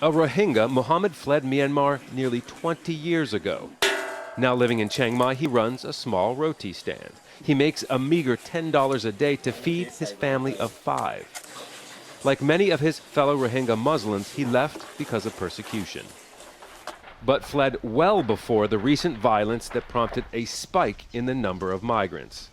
A Rohingya, Mohammed fled Myanmar nearly 20 years ago. Now living in Chiang Mai, he runs a small roti stand. He makes a meager $10 a day to feed his family of 5. Like many of his fellow Rohingya Muslims, he left because of persecution, but fled well before the recent violence that prompted a spike in the number of migrants.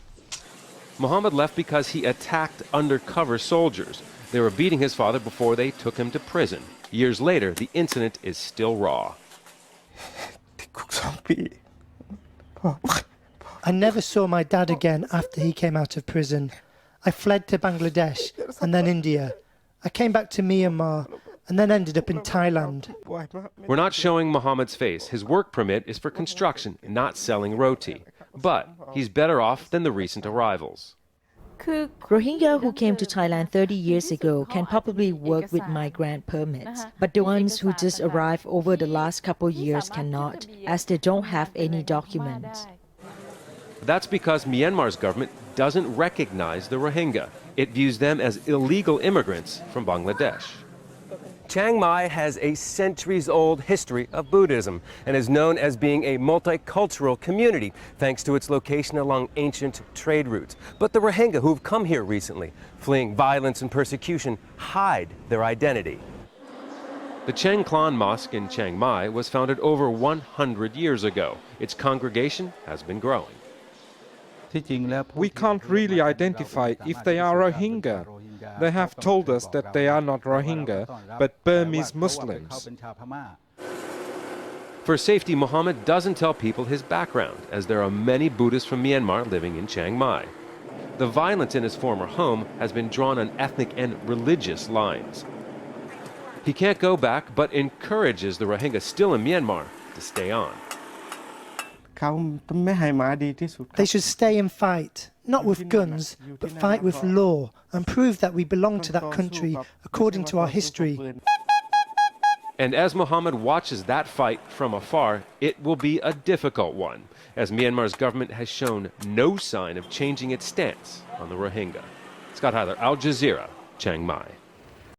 Mohammed left because he attacked undercover soldiers. They were beating his father before they took him to prison. Years later, the incident is still raw. I never saw my dad again after he came out of prison. I fled to Bangladesh and then India. I came back to Myanmar and then ended up in Thailand. We're not showing Mohammed's face. His work permit is for construction, not selling roti. But he's better off than the recent arrivals. Rohingya who came to Thailand 30 years ago can probably work with migrant permits, but the ones who just arrived over the last couple years cannot, as they don't have any documents. That's because Myanmar's government doesn't recognize the Rohingya. It views them as illegal immigrants from Bangladesh. Chiang Mai has a centuries-old history of Buddhism and is known as being a multicultural community thanks to its location along ancient trade routes. But the Rohingya who've come here recently, fleeing violence and persecution, hide their identity. The Cheng Klan Mosque in Chiang Mai was founded over 100 years ago. Its congregation has been growing. We can't really identify if they are Rohingya. They have told us that they are not Rohingya, but Burmese Muslims. For safety, Mohammed doesn't tell people his background, as there are many Buddhists from Myanmar living in Chiang Mai. The violence in his former home has been drawn on ethnic and religious lines. He can't go back, but encourages the Rohingya still in Myanmar to stay on. They should stay and fight, not with guns, but fight with law, and prove that we belong to that country according to our history. And as Mohammed watches that fight from afar, it will be a difficult one, as Myanmar's government has shown no sign of changing its stance on the Rohingya. Scott Heidler, Al Jazeera, Chiang Mai.